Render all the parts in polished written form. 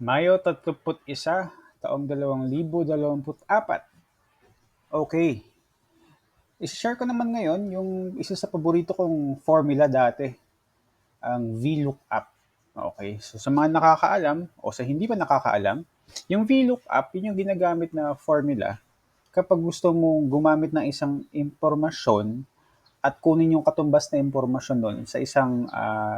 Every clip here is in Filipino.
Mayo 31, taong 2024. Okay, i-share ko naman ngayon yung isa sa paborito kong formula dati, ang VLOOKUP. Okay, so sa mga nakakaalam o sa hindi pa nakakaalam, yung VLOOKUP, yun yung ginagamit na formula kapag gusto mong gumamit ng isang impormasyon at kunin yung katumbas na impormasyon doon sa isang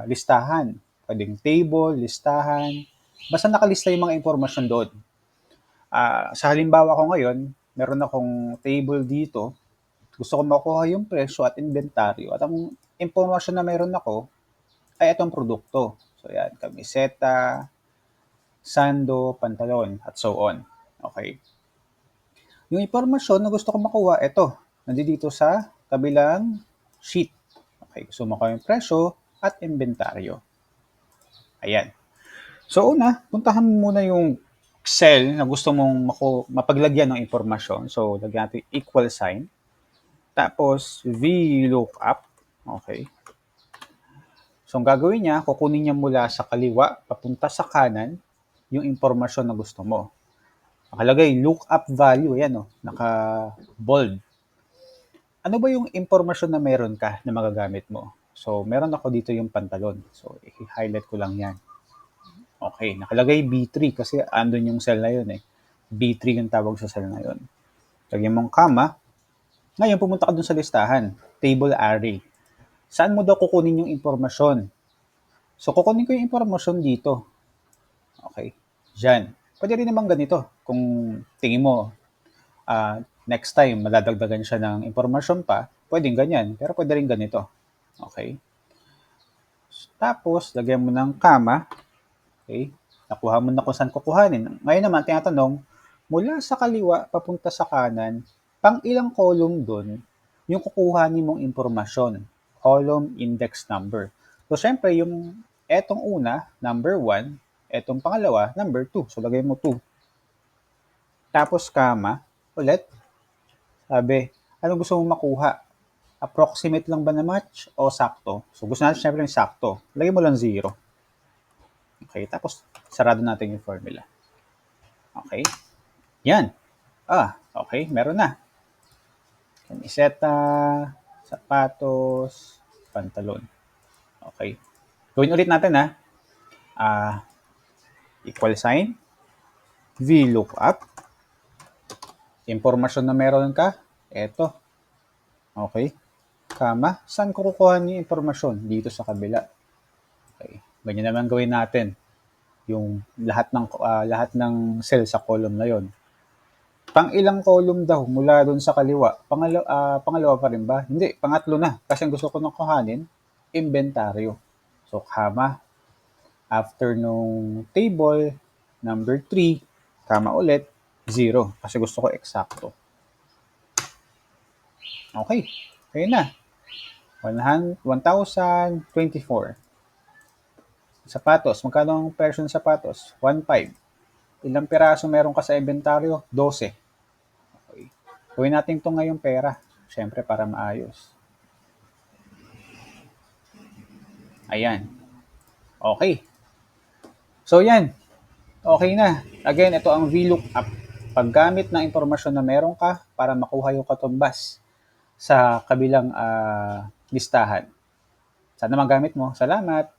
listahan. Pwedeng table, listahan, basta nakalista yung mga impormasyon doon. Sa halimbawa ko ngayon, meron akong table dito. Gusto ko makuha yung presyo at inventaryo. At ang impormasyon na meron ako ay itong produkto. So yan, kamiseta, sando, pantalon, at so on. Okay. Yung impormasyon na gusto ko makuha, ito, nandito sa kabilang sheet. Okay, gusto mo ko yung presyo at inventaryo. Ayan. So una, puntahan mo muna yung cell na gusto mong mapaglagyan ng impormasyon. So, lagyan natin equal sign. Tapos, VLOOKUP. Okay. So, ang gagawin niya, kukunin niya mula sa kaliwa, papunta sa kanan, yung impormasyon na gusto mo. Nakalagay, lookup value. Ayan, oh, naka-bold. Ano ba yung impormasyon na meron ka na magagamit mo? So, meron ako dito yung pantalon. So, i-highlight ko lang yan. Okay, nakalagay B3 kasi andun yung cell na yun eh. B3 yung tawag sa cell na yun. Lagyan mong comma. Ngayon, pumunta ka dun sa listahan. Table array. Saan mo daw kukunin yung impormasyon? So, kukunin ko yung impormasyon dito. Okay, dyan. Pwede rin naman ganito. Kung tingin mo, next time, madadagdagan siya ng impormasyon pa, pwedeng ganyan. Pero pwede rin ganito. Okay. Tapos, lagyan mo ng comma. Okay. Nakuha mo na kung saan kukuhanin. Ngayon naman, tinatanong, mula sa kaliwa papunta sa kanan, pang ilang column doon yung kukuhanin mong impormasyon. Column index number. So, syempre, yung etong una, number 1, etong pangalawa, number 2. So, lagay mo 2. Tapos, comma, ulit, sabi, ano gusto mong makuha? Approximate lang ba na match o sakto? So, gusto natin syempre yung sakto. Lagay mo lang 0. Okay, tapos sarado natin yung formula. Okay, yan. Okay, meron na. Kamiseta, sapatos, pantalon. Okay. Gawin ulit natin ha. Equal sign, VLOOKUP, impormasyon na meron ka, eto. Okay. Kama, saan ko kukuha yung impormasyon? Dito sa kabila. Okay. Ganyan naman gawin natin. Yung lahat ng cell sa column na yon. Pang ilang column daw mula doon sa kaliwa? Pangalawa pa rin ba? Hindi, pangatlo na. Kasi ang gusto ko nang kuhanin, inventaryo. So, comma. After nung table, number 3, comma ulit, 0. Kasi gusto ko eksakto. Okay. Kaya na. 1,024. Sapatos. Magkano ang presyo ng sapatos? 1,500. Ilang piraso meron ka sa inventaryo? 12. Okay. Gawin natin ito ngayong pera. Siyempre, para maayos. Ayan. Okay. So, yan. Okay na. Again, ito ang VLOOKUP. Paggamit ng impormasyon na meron ka para makuha yung katumbas sa kabilang listahan. Sana magamit mo. Salamat!